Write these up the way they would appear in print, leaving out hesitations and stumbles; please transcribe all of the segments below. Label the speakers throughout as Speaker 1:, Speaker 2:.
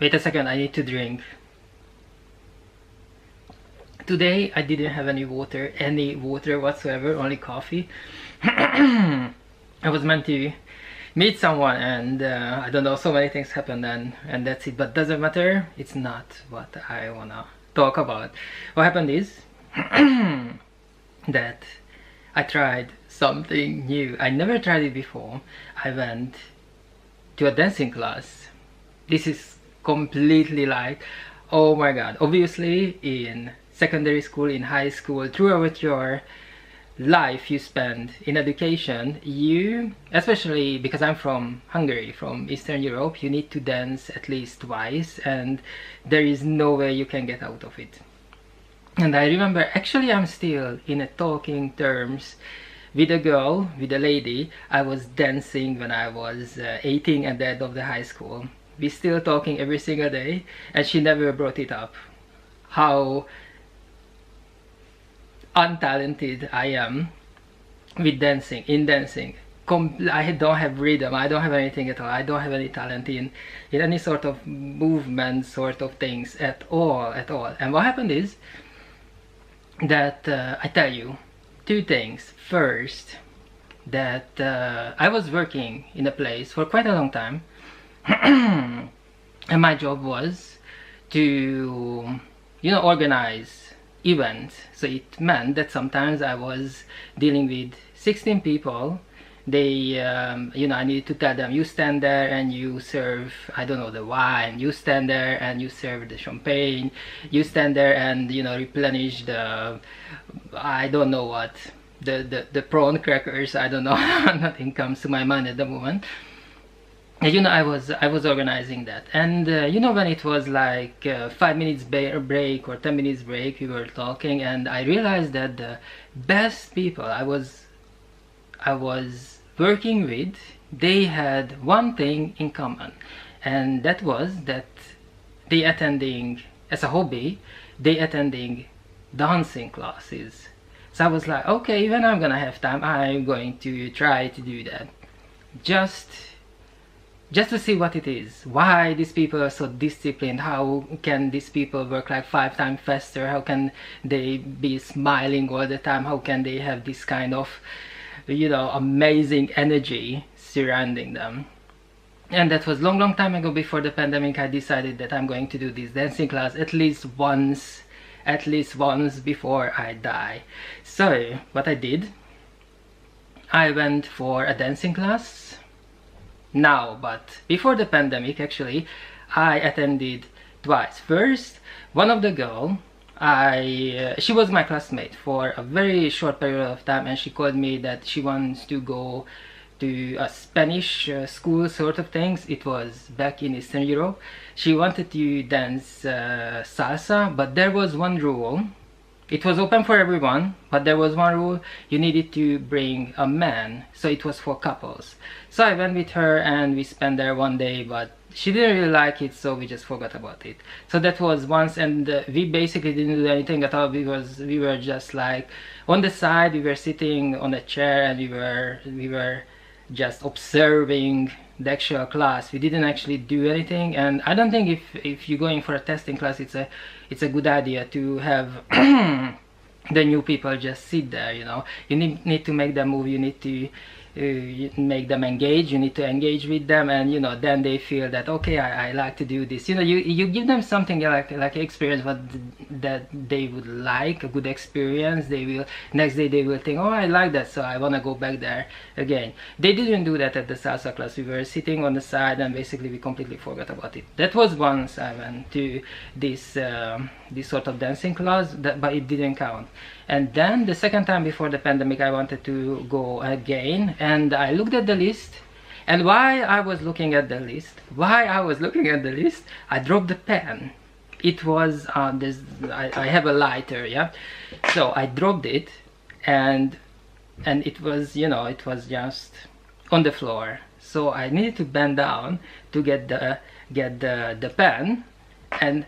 Speaker 1: Wait a second, I need to drink. Today I didn't have any water whatsoever, only coffee. I was meant to meet someone and I don't know, so many things happened and that's it, but doesn't matter. It's not what I wanna talk about. What happened is that I tried something new. I never tried it before. I went to a dancing class. This is completely like, oh my god. Obviously in secondary school, in high school, throughout your life you spend in education, you, especially because I'm from Hungary, from Eastern Europe, you need to dance at least twice and there is no way you can get out of it. And I remember, actually I'm still in a talking terms with a girl, with a lady I was dancing when I was 18 at the end of the high school. We still talking every single day and she never brought it up. How untalented I am with dancing, in dancing. I don't have rhythm, I don't have anything at all, I don't have any talent in any sort of movement sort of things at all. And what happened is that I tell you two things. First, that I was working in a place for quite a long time and my job was to, you know, organize events. So it meant that sometimes I was dealing with 16 people. They you know, I needed to tell them, you stand there and you serve, I don't know, the wine, you stand there and you serve the champagne, you stand there and, you know, replenish the, I don't know what, the prawn crackers, I don't know. Nothing comes to my mind at the moment. You know, I was organizing that, and you know, when it was like 5 minutes break or 10 minutes break, we were talking and I realized that the best people I was working with, they had one thing in common, and that was that they attending, as a hobby, they attending dancing classes. So I was like, okay, when I'm gonna have time, I'm going to try to do that, just to see what it is, why these people are so disciplined, how can these people work like 5 times faster, how can they be smiling all the time, how can they have this kind of, you know, amazing energy surrounding them. And that was long time ago, before the pandemic. I decided that I'm going to do this dancing class at least once before I die. So what I did, I went for a dancing class now, but before the pandemic actually I attended twice. First, one of the girl, she was my classmate for a very short period of time, and she called me that she wants to go to a Spanish school sort of things. It was back in Eastern Europe. She wanted to dance salsa, but there was one rule. It was open for everyone, but there was one rule: you needed to bring a man, so it was for couples. So I went with her and we spent there one day, but she didn't really like it, so we just forgot about it. So that was once, and we basically didn't do anything at all, because we were just like on the side, we were sitting on a chair and we were just observing the actual class. We didn't actually do anything, and I don't think if you're going for a testing class, it's a good idea to have the new people just sit there. You know, you need to make them move, you need to make them engage, you need to engage with them, and you know, then they feel that okay, I like to do this. You know, you give them something like experience what that they would like, a good experience. They will, next day they will think, oh, I like that, so I want to go back there again. They didn't do that at the salsa class. We were sitting on the side and basically we completely forgot about it. That was once I went to this sort of dancing class, but it didn't count. And then the second time before the pandemic, I wanted to go again, and I looked at the list, and while I was looking at the list, I dropped the pen. It was I have a lighter, yeah, so I dropped it, and it was, you know, it was just on the floor. So I needed to bend down to get the pen, and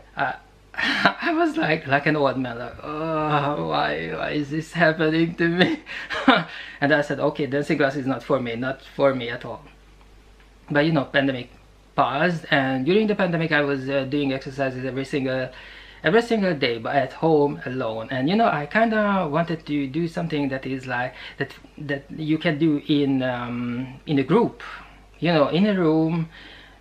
Speaker 1: I was like an old man, like, oh, why is this happening to me? And I said, okay, dancing class is not for me at all. But you know, pandemic paused, and during the pandemic I was doing exercises every single day, but at home alone. And you know, I kind of wanted to do something that is like that you can do in a group, you know, in a room,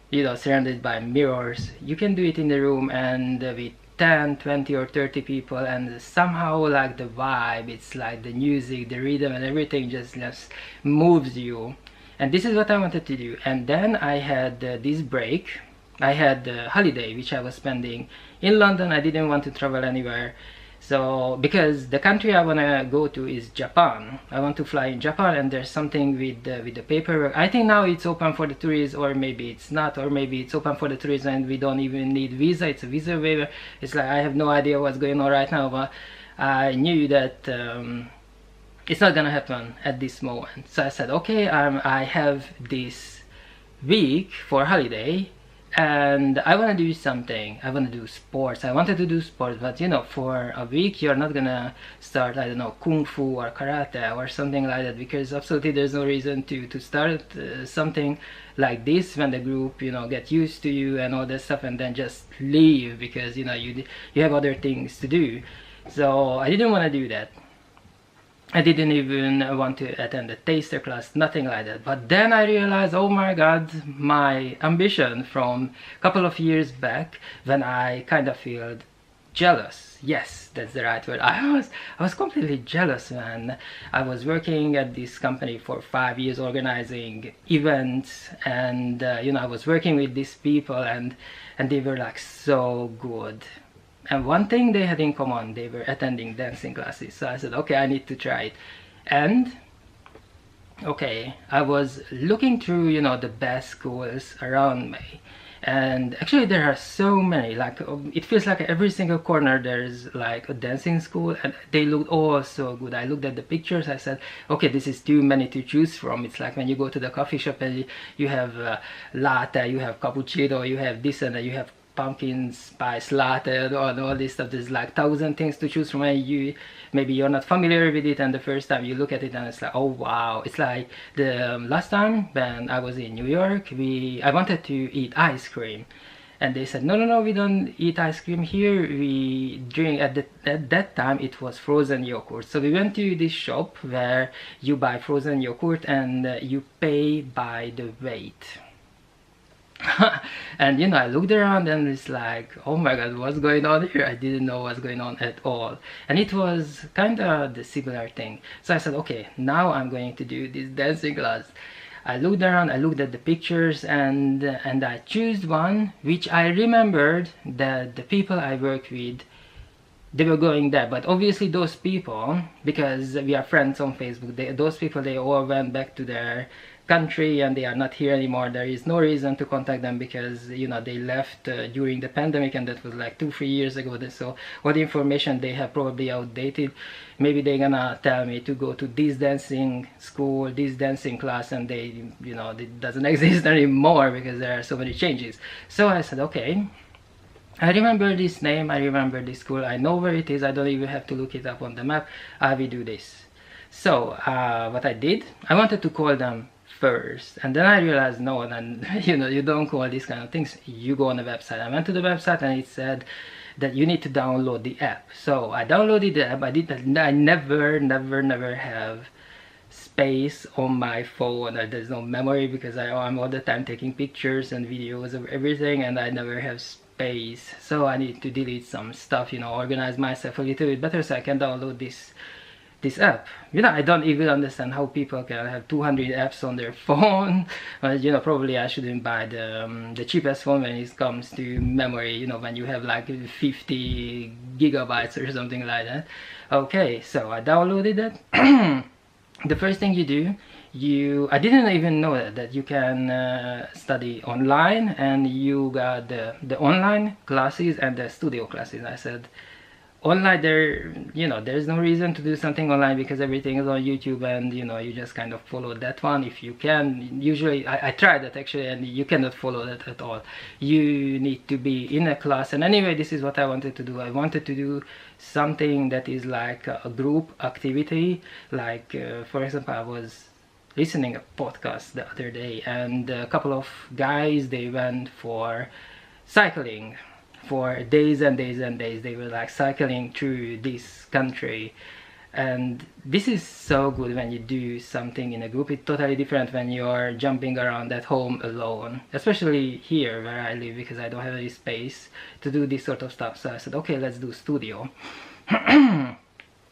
Speaker 1: you know, surrounded by mirrors. You can do it in the room and with 10, 20 or 30 people, and somehow like the vibe, it's like the music, the rhythm and everything just moves you. And this is what I wanted to do. And then I had this break. I had a holiday which I was spending in London. I didn't want to travel anywhere, so because the country I want to go to is Japan. I want to fly in Japan, and there's something with the paperwork. I think now it's open for the tourists, or maybe it's not, or maybe it's open for the tourists and we don't even need visa. It's a visa waiver. It's like I have no idea what's going on right now, but I knew that it's not gonna happen at this moment. So I said, okay, I have this week for holiday and I want to do something. I want to do sports. I wanted to do sports, but you know, for a week you're not gonna start, I don't know, kung fu or karate or something like that, because absolutely there's no reason to start something like this when the group, you know, get used to you and all that stuff, and then just leave because you know you have other things to do. So I didn't want to do that. I didn't even want to attend a taster class, nothing like that. But then I realized, oh my god, my ambition from a couple of years back, when I kind of feel jealous. Yes, that's the right word. I was completely jealous when I was working at this company for 5 years organizing events, and you know, I was working with these people and they were like so good. And one thing they had in common, they were attending dancing classes. So I said, okay, I need to try it. And okay, I was looking through, you know, the best schools around me, and actually there are so many, like it feels like every single corner there's like a dancing school, and they look all so good. I looked at the pictures, I said, okay, this is too many to choose from. It's like when you go to the coffee shop and you have latte, you have cappuccino, you have this, and then you have pumpkin spice latte and all this stuff. There's like 1,000 things to choose from, and maybe you're not familiar with it, and the first time you look at it and it's like, oh wow. It's like the last time when I was in New York, I wanted to eat ice cream, and they said, no, we don't eat ice cream here. We drink at that time it was frozen yogurt. So we went to this shop where you buy frozen yogurt and you pay by the weight. And you know, I looked around and it's like, oh my god, what's going on here? I didn't know what's going on at all, and it was kind of the similar thing. So I said, okay, now I'm going to do this dancing class. I looked around, I looked at the pictures, and I chose one which I remembered that the people I work with, they were going there. But obviously those people, because we are friends on Facebook, those people, they all went back to their country and they are not here anymore. There is no reason to contact them because you know, they left during the pandemic, and that was like 2-3 years ago. So all the information they have probably outdated. Maybe they're gonna tell me to go to this dancing school, this dancing class, and they, you know, it doesn't exist anymore because there are so many changes. So I said, okay, I remember this name, I remember this school, I know where it is, I don't even have to look it up on the map. I will do this. So what I did, I wanted to call them first, and then I realized, no, then you know, you don't call these kind of things, you go on the website. I went to the website and it said that you need to download the app. So I downloaded the app. I never have space on my phone. There's no memory because I'm all the time taking pictures and videos of everything, and I never have space. So I need to delete some stuff, you know, organize myself a little bit better so I can download this app. You know, I don't even understand how people can have 200 apps on their phone. You know, probably I shouldn't buy the cheapest phone when it comes to memory, you know, when you have like 50 gigabytes or something like that. Okay, so I downloaded that. The first thing you do, I didn't even know that you can study online, and you got the online classes and the studio classes. I said, online, you know, there's no reason to do something online because everything is on YouTube, and you know, you just kind of follow that one if you can. Usually I tried that actually, and you cannot follow that at all. You need to be in a class. And anyway, this is what I wanted to do. I wanted to do something that is like a group activity. Like for example, listening a podcast the other day, and a couple of guys, they went for cycling for days and days and days. They were like cycling through this country, and this is so good when you do something in a group. It's totally different when you're jumping around at home alone, especially here where I live, because I don't have any space to do this sort of stuff. So I said, okay, let's do studio.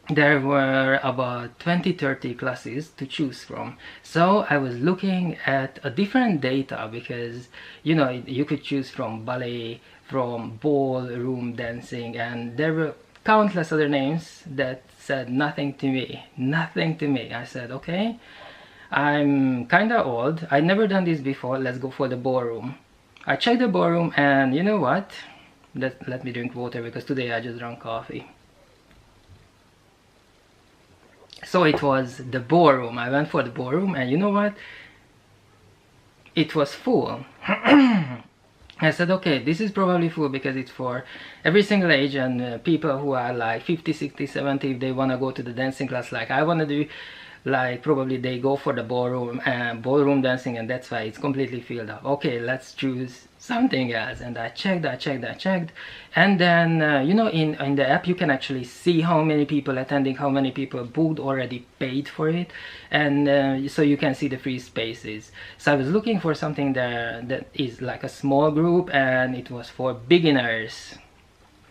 Speaker 1: There were about 20-30 classes to choose from, so I was looking at a different data, because you know, you could choose from ballet, from ballroom dancing, and there were countless other names that said nothing to me, nothing to me. I said, okay, I'm kinda old, I'd never done this before, let's go for the ballroom. I checked the ballroom, and you know what, let me drink water, because today I just drank coffee. So it was the ballroom. I went for the ballroom, and you know what? It was full. I said, okay, this is probably full because it's for every single age, and people who are like 50, 60, 70, if they want to go to the dancing class like I want to do, like probably they go for the ballroom dancing, and that's why it's completely filled up. Okay, let's choose something else. And I checked, and then you know, in the app you can actually see how many people attending, how many people booked, already paid for it, and so you can see the free spaces. So I was looking for something there that is like a small group, and it was for beginners.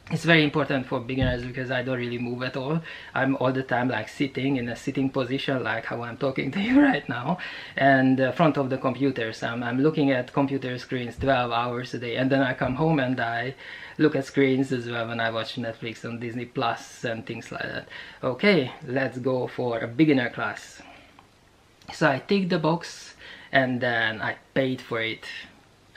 Speaker 1: It's very important for beginners because I don't really move at all. I'm all the time like sitting in a sitting position, like how I'm talking to you right now, and front of the computers. I'm looking at computer screens 12 hours a day, and then I come home and I look at screens as well when I watch Netflix and Disney Plus and things like that. Okay, let's go for a beginner class. So I ticked the box, and then I paid for it.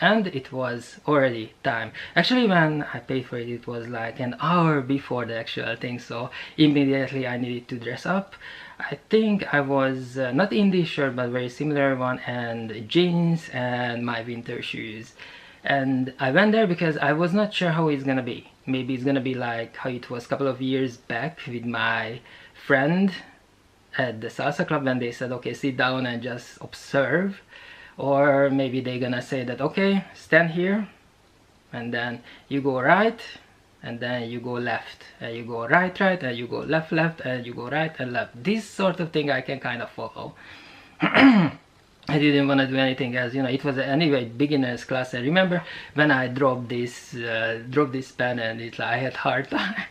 Speaker 1: And it was already time. Actually, when I paid for it, it was like an hour before the actual thing, so immediately I needed to dress up. I think I was not in this shirt, but very similar one, and jeans and my winter shoes. And I went there because I was not sure how it's gonna be. Maybe it's gonna be like how it was a couple of years back with my friend at the salsa club, when they said, okay, sit down and just observe. Or maybe they're gonna say that, okay, stand here, and then you go right, and then you go left, and you go right, and you go left, and you go right and left. This sort of thing I can kind of follow. I didn't want to do anything else, you know. It was anyway beginners class. I remember when I dropped this pen, and it's like I had hard time.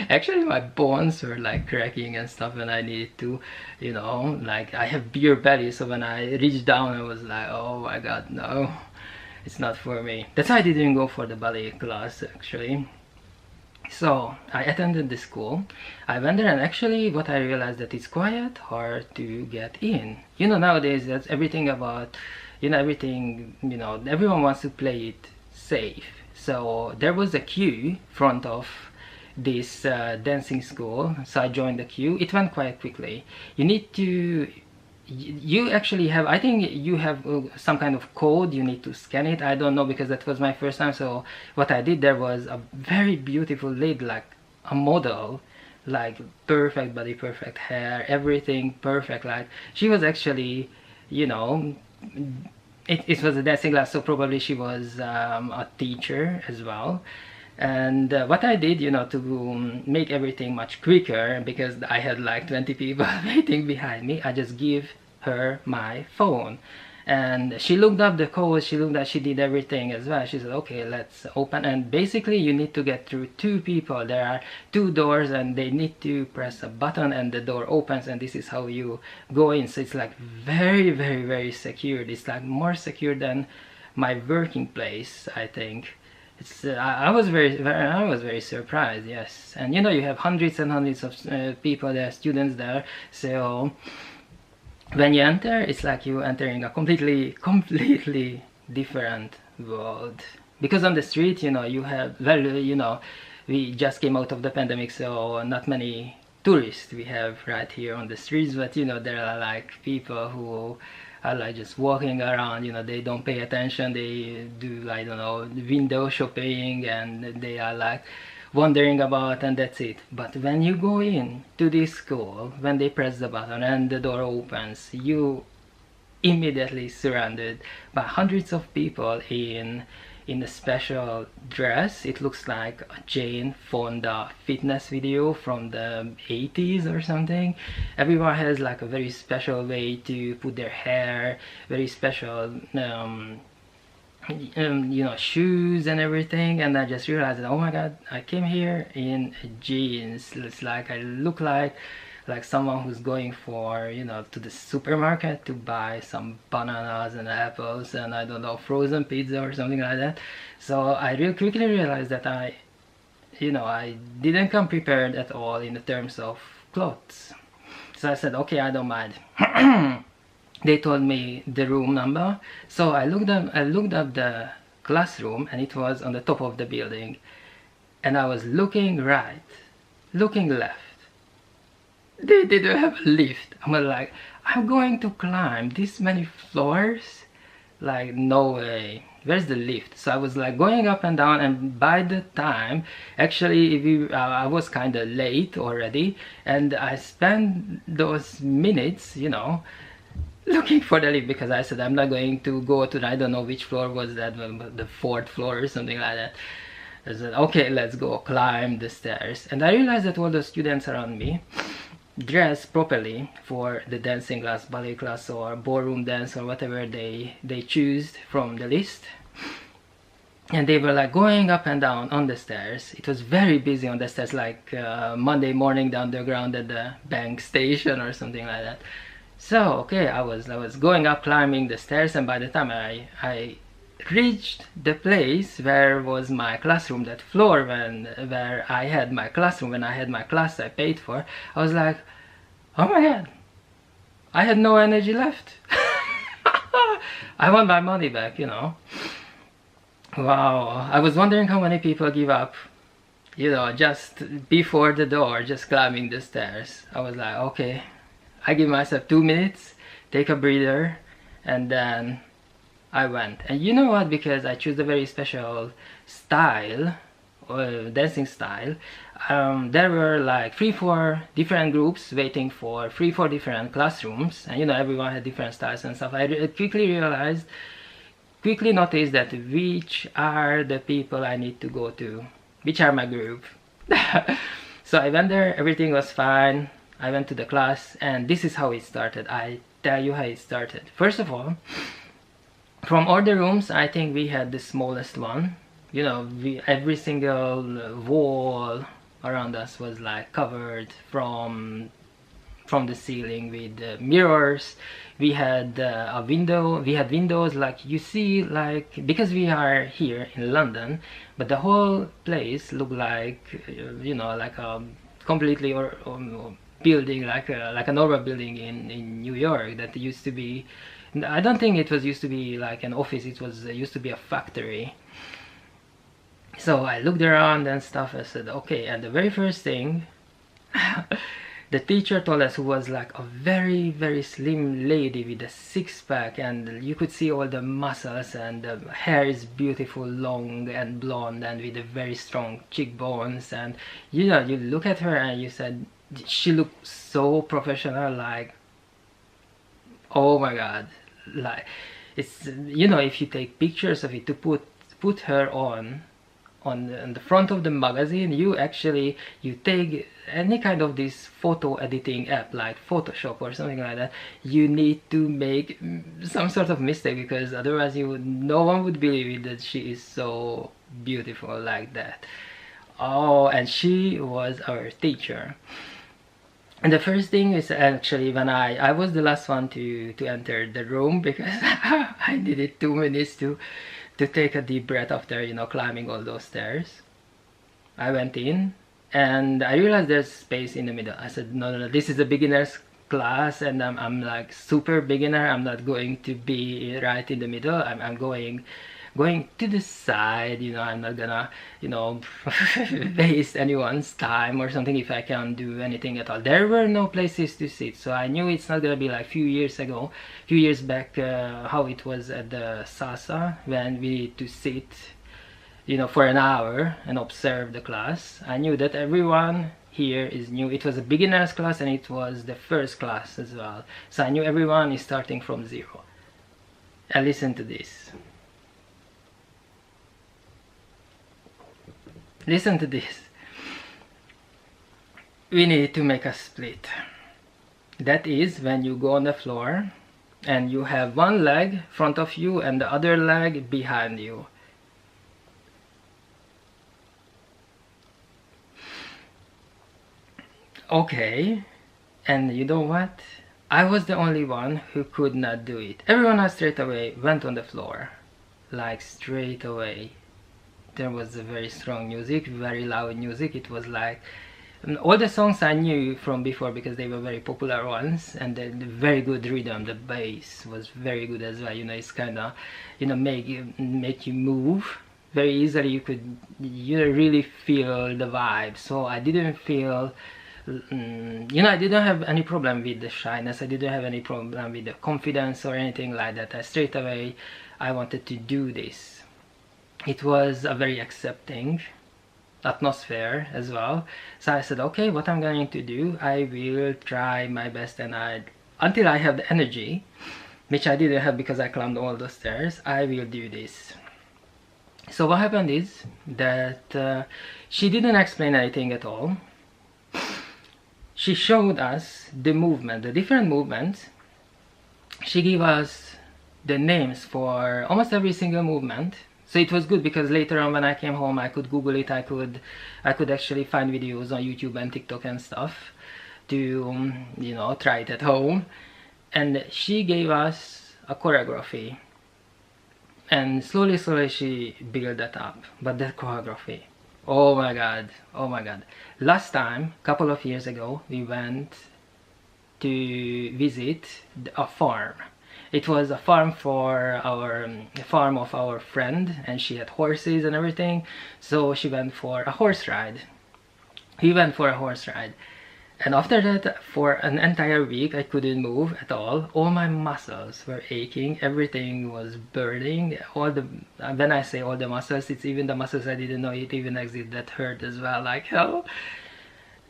Speaker 1: Actually, my bones were like cracking and stuff when I needed to, you know, like I have beer belly, so when I reached down I was like, oh my god, no, it's not for me. That's why I didn't go for the ballet class actually. So I attended the school, I went there, and actually what I realized that it's quite hard to get in. You know, nowadays that's everything about, you know, everything, you know, everyone wants to play it safe. So there was a queue front of this dancing school, so I joined the queue. It went quite quickly. You need to, you actually have, I think you have some kind of code, you need to scan it. I don't know, because that was my first time. So what I did, there was a very beautiful lady, like a model, like perfect body, perfect hair, everything perfect. Like she was actually, you know, it was a dancing class, so probably she was a teacher as well. And what I did, you know, to make everything much quicker, because I had like 20 people waiting behind me, I just give her my phone, and she looked up the code, she did everything as well. She said, okay, let's open. And basically you need to get through two people. There are two doors, and they need to press a button and the door opens, and this is how you go in. So it's like very, very, very secure. It's like more secure than my working place, I think. It's I was very surprised, yes. And you know, you have hundreds and hundreds of people there, students there, so when you enter, it's like you entering a completely different world. Because on the street, you know, you have, well, you know, we just came out of the pandemic, so not many tourists we have right here on the streets, but you know, there are like people who are like just walking around, you know, they don't pay attention, they do, I don't know, window shopping, and they are like wandering about, and that's it. But when you go in to this school, when they press the button and the door opens, you immediately surrounded by hundreds of people in a special dress. It looks like a Jane Fonda fitness video from the 80s or something. Everyone has like a very special way to put their hair, very special you know, shoes and everything. And I just realized that, oh my god, I came here in jeans. It's like I look like someone who's going for, you know, to the supermarket to buy some bananas and apples and I don't know, frozen pizza or something like that. So I really quickly realized that I didn't come prepared at all in the terms of clothes. So I said, okay, I don't mind. They told me the room number, so I looked up the classroom, and it was on the top of the building, and I was looking right, looking left. They didn't have a lift. I'm like, I'm going to climb this many floors? Like, no way. Where's the lift? So I was like going up and down, and by the time, actually, I was kind of late already, and I spent those minutes, you know, looking for the lift, because I said I'm not going to go to, I don't know which floor was that, the 4th floor or something like that. I said, okay, let's go climb the stairs. And I realized that all the students around me dressed properly for the dancing class, ballet class, or ballroom dance, or whatever they choose from the list. And they were like going up and down on the stairs. It was very busy on the stairs, like Monday morning the underground at the bank station or something like that. So okay, I was going up, climbing the stairs, and by the time I reached the place where was my classroom, that floor where I had my classroom, when I had my class I paid for, I was like, oh my god, I had no energy left. I want my money back, you know. Wow, I was wondering how many people give up, you know, just before the door, just climbing the stairs. I was like, okay, I give myself 2 minutes, take a breather, and then I went. And you know what, because I choose a very special style, dancing style, there were like 3-4 different groups waiting for 3-4 different classrooms, and you know, everyone had different styles and stuff. I quickly noticed that which are the people I need to go to, which are my group. So I went there, everything was fine. I went to the class, and this is how it started. I tell you how it started. First of all, from all the rooms, I think we had the smallest one. You know, every single wall around us was like covered from the ceiling with mirrors. We had a window. We had windows, like you see, like, because we are here in London, but the whole place looked like, you know, like a completely or building, like a normal building in New York that used to be. I don't think it was used to be like an office. It was used to be a factory. So I looked around and stuff. I said, okay. And the very first thing, the teacher told us, who was like a very, very slim lady with a six-pack, and you could see all the muscles, and the hair is beautiful, long and blonde, and with a very strong cheekbones. And you know, you look at her and you said, she looked so professional, like, oh my god. Like, it's, you know, if you take pictures of it to put her on the front of the magazine, you take any kind of this photo editing app like Photoshop or something like that, you need to make some sort of mistake, because otherwise no one would believe it that she is so beautiful like that. Oh, and she was our teacher. And the first thing is, actually, when I was the last one to enter the room, because I needed 2 minutes to take a deep breath after, you know, climbing all those stairs. I went in and I realized there's space in the middle. I said, no, this is a beginner's class, and I'm like super beginner. I'm not going to be right in the middle. I'm going to the side, you know. I'm not gonna, you know, waste anyone's time or something if I can't do anything at all. There were no places to sit, so I knew it's not gonna be like few years back, how it was at the Sasa, when we need to sit, you know, for an hour and observe the class. I knew that everyone here is new. It was a beginner's class, and it was the first class as well, so I knew everyone is starting from zero. And listen to this. Listen to this. We need to make a split. That is when you go on the floor and you have one leg in front of you and the other leg behind you. Okay, and you know what? I was the only one who could not do it. Everyone else straight away went on the floor, like straight away. There was a very strong music, very loud music. It was like all the songs I knew from before because they were very popular ones, and the very good rhythm. The bass was very good as well. You know, it's kind of, you know, make you move very easily. You could, you know, really feel the vibe. So I didn't feel, you know, I didn't have any problem with the shyness. I didn't have any problem with the confidence or anything like that. Straight away I wanted to do this. It was a very accepting atmosphere as well. So I said, okay, what I'm going to do, I will try my best, and until I have the energy, which I didn't have because I climbed all the stairs, I will do this. So what happened is that she didn't explain anything at all. She showed us the movement, the different movements. She gave us the names for almost every single movement. So it was good because later on when I came home I could Google it, I could actually find videos on YouTube and TikTok and stuff to you know, try it at home. And she gave us a choreography, and slowly she built that up. But that choreography, oh my god, oh my god. Last time, couple of years ago, we went to visit a farm. It was a farm for our farm of our friend, and she had horses and everything. So she went for a horse ride. We went for a horse ride, and after that, for an entire week, I couldn't move at all. All my muscles were aching. Everything was burning. All the, when I say all the muscles, it's even the muscles I didn't know it even existed that hurt as well, like hell.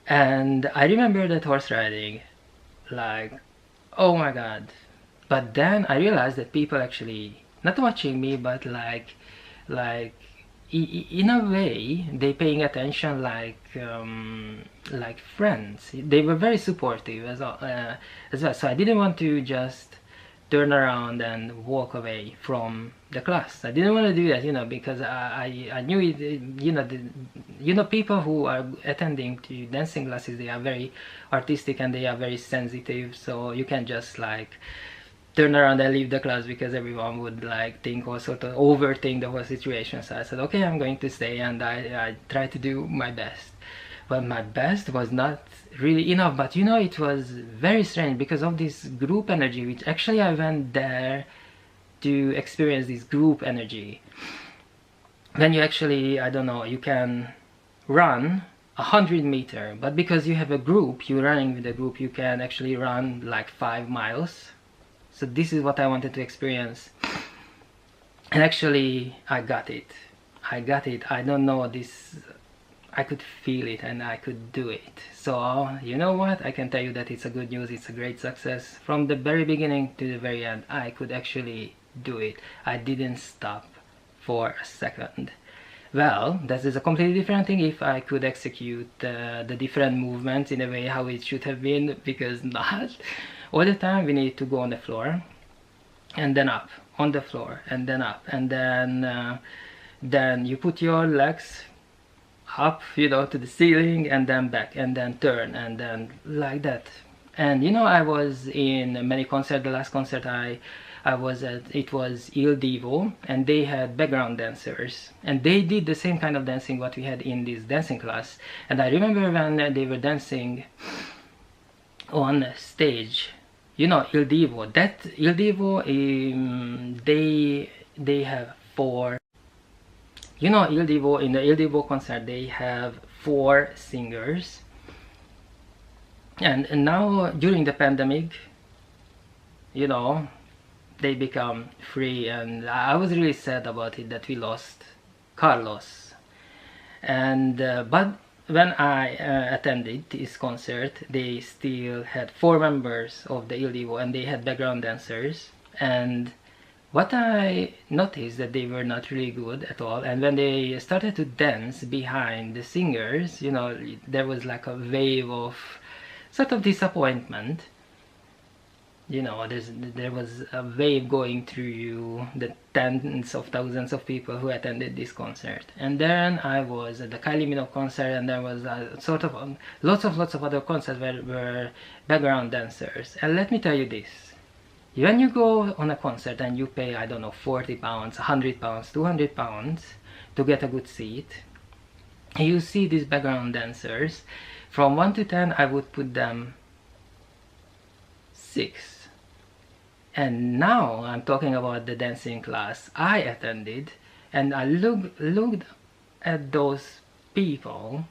Speaker 1: And I remember that horse riding, like, oh my god. But then I realized that people actually not watching me, but like in a way they paying attention, like friends. They were very supportive as well. So I didn't want to just turn around and walk away from the class. I didn't want to do that, you know, because I knew it, you know, people who are attending to dancing classes, they are very artistic and they are very sensitive. So you can just like turn around and leave the class because everyone would like think or sort of overthink the whole situation. So I said, okay, I'm going to stay, and I tried to do my best. But my best was not really enough. But you know, it was very strange because of this group energy, which actually I went there to experience this group energy. When you actually, I don't know, you can run 100 meters, but because you have a group, you're running with a group, you can actually run like 5 miles. So this is what I wanted to experience, and actually I got it. I don't know, this, I could feel it and I could do it. So you know what, I can tell you that it's a good news, it's a great success. From the very beginning to the very end, I could actually do it. I didn't stop for a second. Well, that is a completely different thing if I could execute the different movements in a way how it should have been, because not all the time we need to go on the floor and then up, on the floor and then up, and then you put your legs up, you know, to the ceiling, and then back, and then turn, and then like that. And you know, I was in many concerts. The last concert I was at, it was Il Divo, and they had background dancers, and they did the same kind of dancing what we had in this dancing class. And I remember when they were dancing on stage, you know, Il Divo, that Il Divo, they have 4, you know, Il Divo, in the Il Divo concert they have 4 singers. And now during the pandemic, you know, they become free, and I was really sad about it that we lost Carlos. And but when I attended this concert, they still had 4 members of the Il Divo, and they had background dancers. And what I noticed that they were not really good at all, and when they started to dance behind the singers, you know, there was like a wave of sort of disappointment. You know, there was a wave going through you, the tens of thousands of people who attended this concert. And then I was at the Kylie Minogue concert, and there was a sort of lots of other concerts where were background dancers. And let me tell you this, when you go on a concert and you pay, I don't know, 40 pounds, 100 pounds, 200 pounds to get a good seat, you see these background dancers, from 1 to 10 I would put them 6. And now I'm talking about the dancing class I attended, and I looked at those people,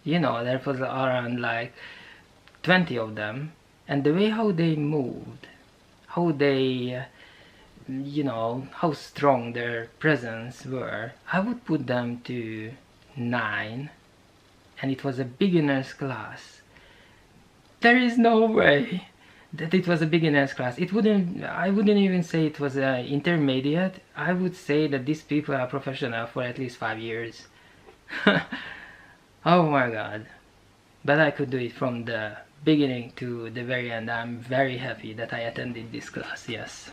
Speaker 1: you know, there was around like 20 of them, and the way how they moved, how they, you know, how strong their presence were, I would put them to 9, and it was a beginner's class. There is no way that it was a beginner's class. I wouldn't even say it was intermediate. I would say that these people are professional for at least 5 years. Oh my god. But I could do it from the beginning to the very end. I'm very happy that I attended this class, yes.